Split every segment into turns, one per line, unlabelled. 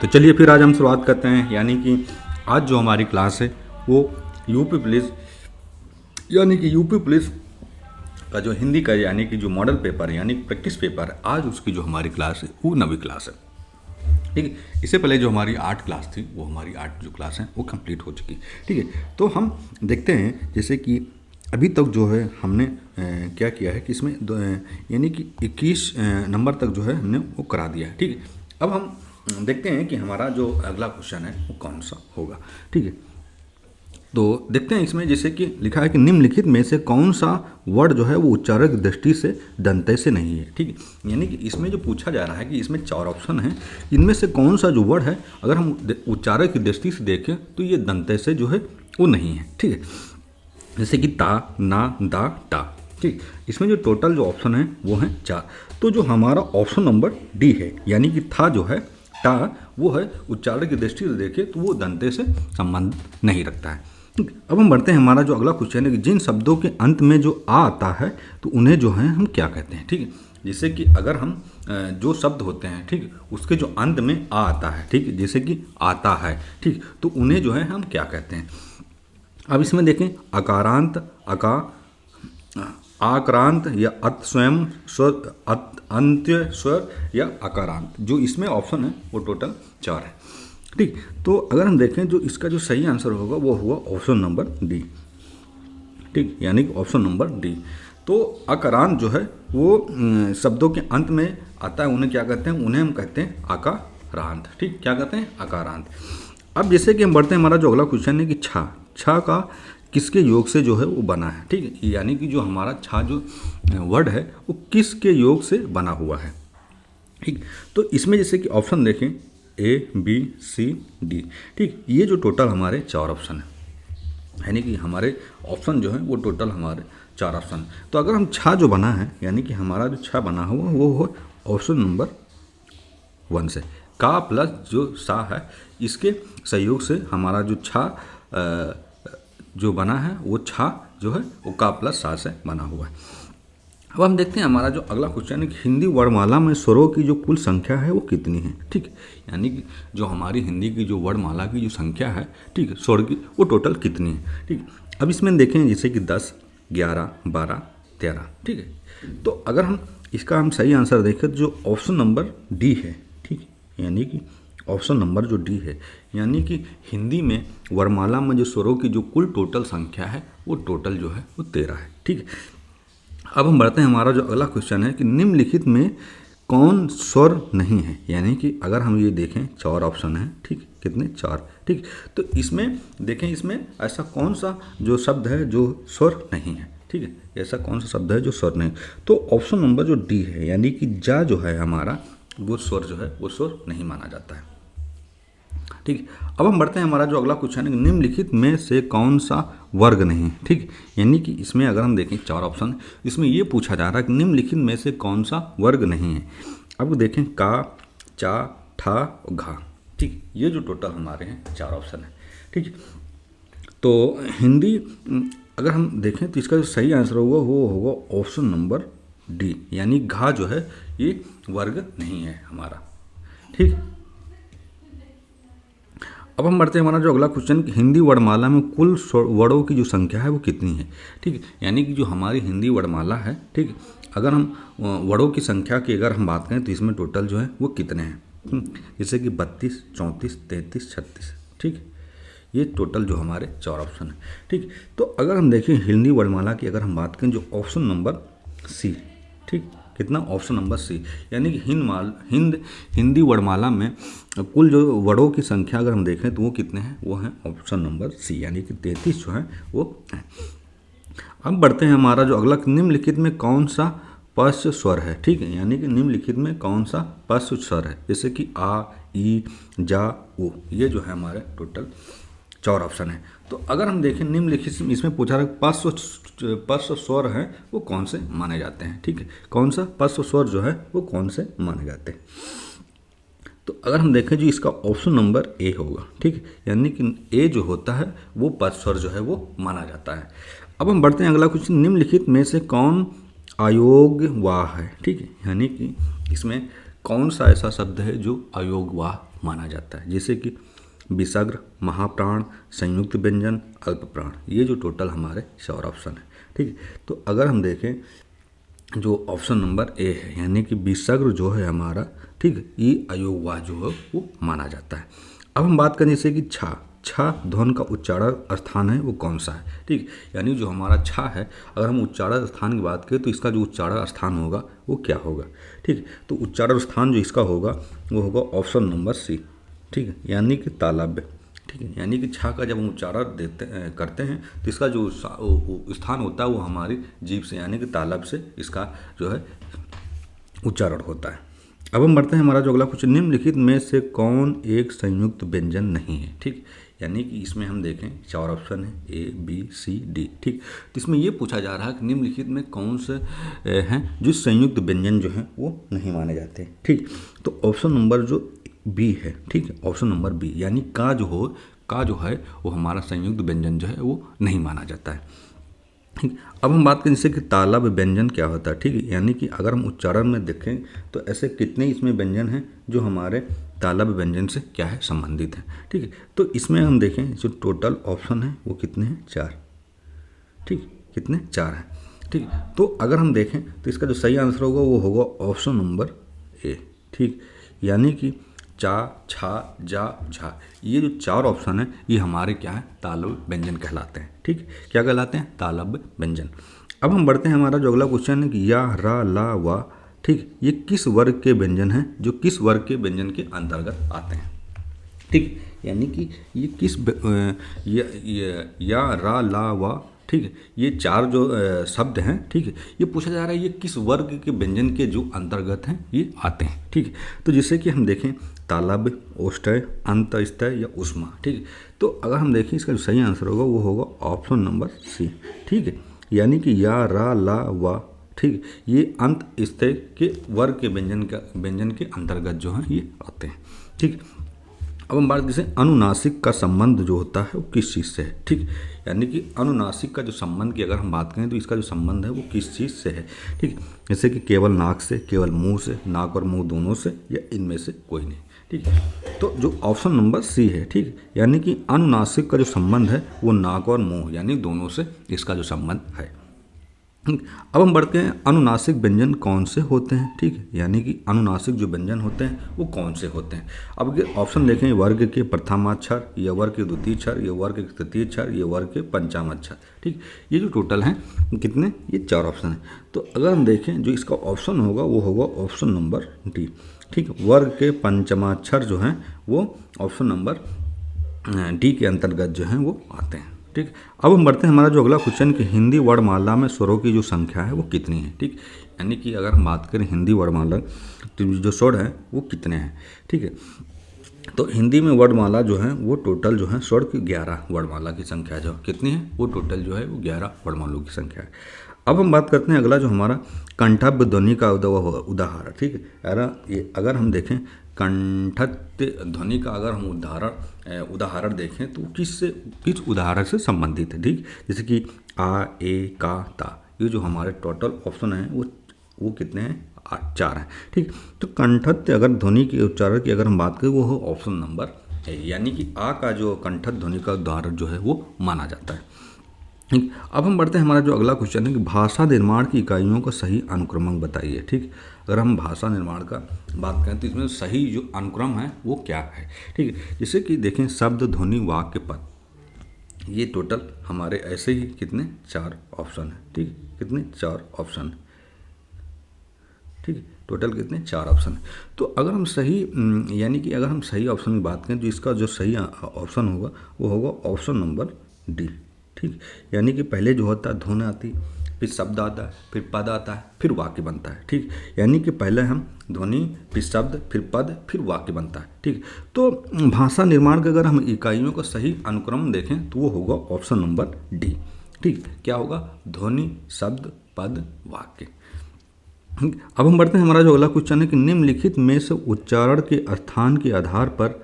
तो चलिए फिर आज हम शुरुआत करते हैं। यानी कि आज जो हमारी क्लास है वो यूपी पुलिस का जो हिंदी का यानी कि जो मॉडल पेपर है यानी प्रैक्टिस पेपर है, आज उसकी जो हमारी क्लास है वो 9वीं क्लास है। ठीक है, इससे पहले जो हमारी 8 क्लास थी वो हमारी 8 जो क्लास हैं वो कंप्लीट हो चुकी। ठीक है, तो हम देखते हैं जैसे कि अभी तक जो है हमने क्या किया है कि इसमें यानी कि 21 नंबर तक जो है हमने वो करा दिया है। ठीक है, अब हम देखते हैं कि हमारा जो अगला क्वेश्चन है वो कौन सा होगा। ठीक है, तो देखते हैं इसमें जैसे कि लिखा है कि निम्नलिखित में से कौन सा वर्ड जो है वो उच्चारण की दृष्टि से दंतय से नहीं है। ठीक है, यानी कि इसमें जो पूछा जा रहा है कि इसमें 4 ऑप्शन हैं, इनमें से कौन सा जो वर्ड है अगर हम उच्चारण की दृष्टि से देखें तो ये दंतय से जो है वो नहीं है। ठीक है, जैसे कि ता, ना, दा, टा। ठीक, इसमें जो टोटल जो ऑप्शन है वो है 4। तो जो हमारा ऑप्शन नंबर डी है यानी कि था जो है टा, वो है उच्चारण की दृष्टि से देखें तो वो दंते से संबंध नहीं रखता है। अब हम बढ़ते हैं, हमारा जो अगला क्वेश्चन है कि जिन शब्दों के अंत में जो आ आता है तो उन्हें जो है हम क्या कहते हैं। ठीक है, जैसे कि अगर हम जो शब्द होते हैं, ठीक, उसके जो अंत में आ आता है, ठीक, जैसे कि आता है, ठीक, तो उन्हें जो है हम क्या कहते हैं। अब इसमें देखें अकारांत, आक्रांत या अत स्वयं स्वर, अंत्य स्वर या अकारांत, जो इसमें ऑप्शन है वो टोटल 4 है। ठीक, तो अगर हम देखें जो इसका जो सही आंसर होगा वो हुआ ऑप्शन नंबर डी। ठीक, यानी कि ऑप्शन नंबर डी। तो अकारांत जो है वो शब्दों के अंत में आता है, उन्हें क्या कहते हैं, उन्हें हम कहते हैं अकारांत। ठीक, क्या कहते हैं, अकारांत। अब जैसे कि हम बढ़ते हैं, हमारा जो अगला क्वेश्चन है कि छा का किसके योग से जो है वो बना है। ठीक है, यानी कि जो हमारा छा जो वर्ड है वो किसके योग से बना हुआ है। ठीक, तो इसमें जैसे कि ऑप्शन देखें ए, बी, सी, डी। ठीक, ये जो टोटल हमारे 4 ऑप्शन है, यानी कि हमारे ऑप्शन जो है वो टोटल हमारे 4 ऑप्शन है। तो अगर हम छा जो बना है यानी कि हमारा जो छा बना हुआ वो हो ऑप्शन नंबर 1 से, का प्लस जो सा है इसके सहयोग से हमारा जो छा जो बना है वो छा जो है वो का प्लस सा से बना हुआ है। अब हम देखते हैं हमारा जो अगला क्वेश्चन है कि हिंदी वर्णमाला में स्वरों की जो कुल संख्या है वो कितनी है। ठीक, यानी कि जो हमारी हिंदी की जो वर्णमाला की जो संख्या है, ठीक है, स्वर की वो टोटल कितनी है। ठीक, अब इसमें देखें जैसे कि 10, 11, 12, 13। ठीक है, तो अगर हम इसका हम सही आंसर देखें तो जो ऑप्शन नंबर डी है, ठीक, यानी कि ऑप्शन नंबर जो डी है, यानी कि हिंदी में वर्णमाला में जो स्वरों की जो कुल टोटल संख्या है वो टोटल जो है वो 13 है। ठीक है, अब हम बढ़ते हैं, हमारा जो अगला क्वेश्चन है कि निम्नलिखित में कौन स्वर नहीं है। यानी कि अगर हम ये देखें 4 ऑप्शन है, ठीक, कितने 4। ठीक, तो इसमें देखें इसमें ऐसा कौन सा जो शब्द है जो स्वर नहीं है। ठीक है, ऐसा कौन सा शब्द है जो स्वर नहीं, तो ऑप्शन नंबर जो डी है यानी कि जा जो है हमारा वो स्वर जो है वो स्वर नहीं माना जाता है। ठीक, अब हम बढ़ते हैं, हमारा जो अगला क्वेश्चन है निम्नलिखित में से कौन सा वर्ग नहीं है। ठीक, यानी कि इसमें अगर हम देखें 4 ऑप्शन, इसमें ये पूछा जा रहा है कि निम्नलिखित में से कौन सा वर्ग नहीं है। अब देखें का, चा, ठा और घा। ठीक, ये जो टोटल हमारे हैं 4 ऑप्शन है। ठीक, तो हिंदी अगर हम देखें तो इसका जो सही आंसर होगा वो होगा ऑप्शन नंबर डी, यानी घा जो है ये वर्ग नहीं है हमारा। ठीक, अब हम बढ़ते हैं, हमारा जो अगला क्वेश्चन कि हिंदी वर्णमाला में कुल वर्णों की जो संख्या है वो कितनी है। ठीक, यानी कि जो हमारी हिंदी वर्णमाला है, ठीक, अगर हम वर्णों की संख्या की अगर हम बात करें तो इसमें टोटल जो है वो कितने हैं, जैसे कि 32, 34, 33, 36। ठीक, ये टोटल जो हमारे 4 ऑप्शन है। ठीक, तो अगर हम देखें हिंदी वर्णमाला की अगर हम बात करें जो ऑप्शन नंबर सी, ठीक, कितना, ऑप्शन नंबर सी, यानी कि हिंदी वर्णमाला में कुल जो वर्णों की संख्या अगर हम देखें तो वो कितने हैं, वो हैं ऑप्शन नंबर सी, यानी कि 33 जो है वो है। अब बढ़ते हैं, हमारा जो अगला निम्नलिखित में कौन सा पश्च स्वर है। ठीक है, यानी कि निम्नलिखित में कौन सा पश्च स्वर है, जैसे कि आ, ई, जा, ओ, ये जो है हमारे टोटल 4 ऑप्शन है। तो अगर हम देखें निम्नलिखित इसमें पूछा रहा पश्च स्वर हैं वो कौन से माने जाते हैं। ठीक है, कौन सा पश्च स्वर जो है वो कौन से माने जाते हैं। तो अगर हम देखें जो इसका ऑप्शन नंबर ए होगा। ठीक, यानी कि ए जो होता है वो पश्च स्वर जो है वो माना जाता है। अब हम बढ़ते हैं अगला क्वेश्चन, निम्नलिखित में से कौन अयोग्यवाह है। ठीक है, यानी कि इसमें कौन सा ऐसा शब्द है जो अयोग्यवाह माना जाता है, जैसे कि विसर्ग, महाप्राण, संयुक्त व्यंजन, अल्प प्राण। ये जो टोटल हमारे 4 ऑप्शन है। ठीक है, तो अगर हम देखें जो ऑप्शन नंबर ए है, यानी कि विसर्ग जो है हमारा, ठीक है, ये अयोगवाह जो है वो माना जाता है। अब हम बात करें जैसे कि छा, छा ध्वनि का उच्चारण स्थान है वो कौन सा है। ठीक, यानी जो हमारा छा है, अगर हम उच्चारण स्थान की बात करें तो इसका जो उच्चारण स्थान होगा वो क्या होगा। ठीक, तो उच्चारण स्थान जो इसका होगा वो होगा ऑप्शन नंबर सी। ठीक है, यानी कि तालव्य। ठीक है, यानी कि छा का जब हम उच्चारण करते हैं तो इसका जो स्थान होता है वो हमारी जीभ से, यानी कि तालव्य से इसका जो है उच्चारण होता है। अब हम बढ़ते हैं हमारा जो अगला क्वेश्चन, निम्नलिखित में से कौन एक संयुक्त व्यंजन नहीं है। ठीक, यानी कि इसमें हम देखें 4 ऑप्शन है, ए बी सी डी। ठीक, तो इसमें ये पूछा जा रहा है कि निम्नलिखित में कौन से हैं जो संयुक्त व्यंजन जो हैं वो नहीं माने जाते। ठीक, तो ऑप्शन नंबर जो बी है, ठीक है, ऑप्शन नंबर बी, यानी का जो है वो हमारा संयुक्त व्यंजन जो है वो नहीं माना जाता है। ठीक, अब हम बात करें जैसे कि तालव्य व्यंजन क्या होता है। ठीक है, यानी कि अगर हम उच्चारण में देखें तो ऐसे कितने इसमें व्यंजन हैं जो हमारे तालव्य व्यंजन से क्या है संबंधित है। ठीक है, तो इसमें हम देखें जो टोटल ऑप्शन है वो कितने हैं, 4। ठीक, कितने, 4 हैं। ठीक, तो अगर हम देखें तो इसका जो सही आंसर होगा वो होगा ऑप्शन नंबर ए। ठीक, यानी कि चा, छा, जा, झा, ये जो 4 ऑप्शन है ये हमारे क्या है, तालव्य व्यंजन कहलाते हैं। ठीक, क्या कहलाते हैं, तालव्य व्यंजन। अब हम बढ़ते हैं हमारा जो अगला क्वेश्चन है कि या, रा, ला, वा, ठीक, ये किस वर्ग के व्यंजन हैं जो किस वर्ग के व्यंजन के अंतर्गत आते हैं। ठीक, यानी कि ये किस या, रा, ला, वा, ठीक है, ये 4 जो शब्द हैं, ठीक है, ये पूछा जा रहा है ये किस वर्ग के व्यंजन के जो अंतर्गत हैं ये आते हैं। ठीक है, तो जैसे कि हम देखें तालव्य, ओष्ठ्य, अंतस्थय या ऊष्मा। ठीक है, तो अगर हम देखें इसका जो सही आंसर होगा वो होगा ऑप्शन नंबर सी। ठीक है, यानी कि या, रा, ला, वा, ठीक, ये अंत स्थय के वर्ग के व्यंजन के अंतर्गत जो है ये आते हैं। ठीक, अब हम बात जैसे अनुनासिक का संबंध जो होता है वो किस चीज़ से है। ठीक, यानी कि अनुनासिक का जो संबंध की अगर हम बात करें तो इसका जो संबंध है वो किस चीज़ से है। ठीक, जैसे कि केवल नाक से, केवल मुंह से, नाक और मुंह दोनों से, या इनमें से कोई नहीं। ठीक, तो जो ऑप्शन नंबर सी है, ठीक, यानी कि अनुनासिक का जो संबंध है वो नाक और मुंह यानी दोनों से इसका जो संबंध है। अब हम बढ़ते हैं अनुनासिक व्यंजन कौन से होते हैं। ठीक है, यानी कि अनुनासिक जो व्यंजन होते हैं वो कौन से होते हैं। अब अगर ऑप्शन देखें, वर्ग के प्रथमाक्षर, या वर्ग के द्वितीय अक्षर, या वर्ग के तृतीय अक्षर, या वर्ग के पंचम अक्षर। ठीक, ये जो टोटल हैं कितने, ये 4 ऑप्शन हैं। तो अगर हम देखें जो इसका ऑप्शन होगा वो होगा ऑप्शन नंबर डी। ठीक, वर्ग के पंचमाक्षर जो हैं वो ऑप्शन नंबर डी के अंतर्गत जो हैं वो आते हैं। ठीक, अब हम बढ़ते हैं हमारा जो अगला क्वेश्चन कि हिंदी वर्णमाला में स्वरों की जो संख्या है वो कितनी है। ठीक, यानी कि अगर हम बात करें हिंदी वर्णमाला तो जो स्वर हैं वो कितने हैं। ठीक है, तो हिंदी में वर्णमाला जो है वो टोटल जो है स्वर की 11 वर्णमाला की संख्या जो कितनी है वो टोटल जो है वो 11 वर्णमालों की संख्या है। अब हम बात करते हैं अगला जो हमारा कंठव्य ध्वनि का उदाहरण। ठीक है, अगर हम देखें कंठत्य ध्वनि का अगर हम उदाहरण देखें तो किस उदाहरण से संबंधित है। ठीक, जैसे कि आ, ए, का, ता, ये जो हमारे टोटल ऑप्शन हैं वो कितने हैं, 4 हैं। ठीक, तो कंठत्य अगर ध्वनि के उच्चारण की अगर हम बात करें वो हो ऑप्शन नंबर ए, यानी कि आ का जो कंठत्य ध्वनि का उदाहरण जो है वो माना जाता है। ठीक, अब हम बढ़ते हैं हमारा जो अगला क्वेश्चन है कि भाषा निर्माण की इकाइयों का सही अनुक्रम बताइए। ठीक, अगर हम भाषा निर्माण का बात करें तो इसमें सही जो अनुक्रम है वो क्या है। ठीक है, जैसे कि देखें शब्द, ध्वनि, वाक्य, पद, ये टोटल हमारे ऐसे ही कितने 4 ऑप्शन है। ठीक, कितने 4 ऑप्शन। ठीक, टोटल कितने 4 ऑप्शन है। तो अगर हम सही यानी कि अगर हम सही ऑप्शन की बात करें तो इसका जो सही ऑप्शन होगा वो होगा ऑप्शन नंबर डी। ठीक, यानी कि पहले जो होता है ध्वनि आती, फिर शब्द आता है, फिर पद आता है, फिर वाक्य बनता है। ठीक, यानी कि पहले हम ध्वनि, फिर शब्द, फिर पद, फिर वाक्य बनता है। ठीक, तो भाषा निर्माण के अगर हम इकाइयों का सही अनुक्रम देखें तो वो होगा ऑप्शन नंबर डी। ठीक, क्या होगा, ध्वनि, शब्द, पद, वाक्य। अब हम बढ़ते हैं हमारा जो अगला क्वेश्चन है कि निम्नलिखित में से उच्चारण के स्थान के आधार पर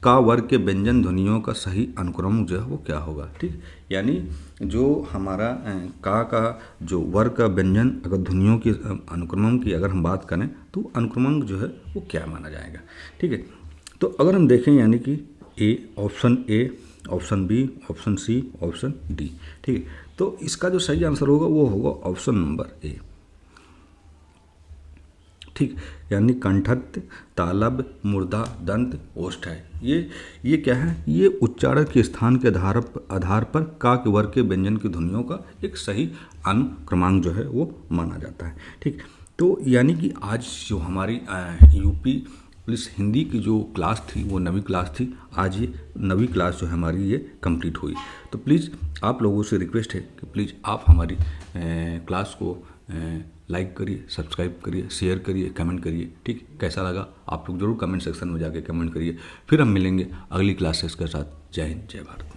का वर्ग के व्यंजन ध्वनियों का सही अनुक्रम जो है वो क्या होगा। ठीक, यानी जो हमारा का जो वर्ग का व्यंजन अगर ध्वनियों की अनुक्रम की अगर हम बात करें तो अनुक्रम जो है वो क्या माना जाएगा। ठीक है, तो अगर हम देखें यानी कि option A, option B, option C, option D, ठीक है। तो इसका जो सही आंसर होगा वो होगा ऑप्शन नंबर ए, ठीक। यानी कंठस्थ, तालब, मूर्धा, दंत, ओष्ठ है। ये क्या है, ये उच्चारण के स्थान के आधार पर का के वर्ग के व्यंजन की ध्वनियों का एक सही अनुक्रमांक जो है वो माना जाता है, ठीक। तो यानी कि आज जो हमारी यूपी पुलिस हिंदी की जो क्लास थी वो 9वीं क्लास थी। आज ये 9वीं क्लास जो है हमारी ये कंप्लीट हुई। तो प्लीज़ आप लोगों से रिक्वेस्ट है कि प्लीज़ आप हमारी क्लास को लाइक करिए, सब्सक्राइब करिए, शेयर करिए, कमेंट करिए, ठीक। कैसा लगा आप लोग जरूर कमेंट सेक्शन में जाके कमेंट करिए। फिर हम मिलेंगे अगली क्लासेस के साथ। जय हिंद, जय भारत।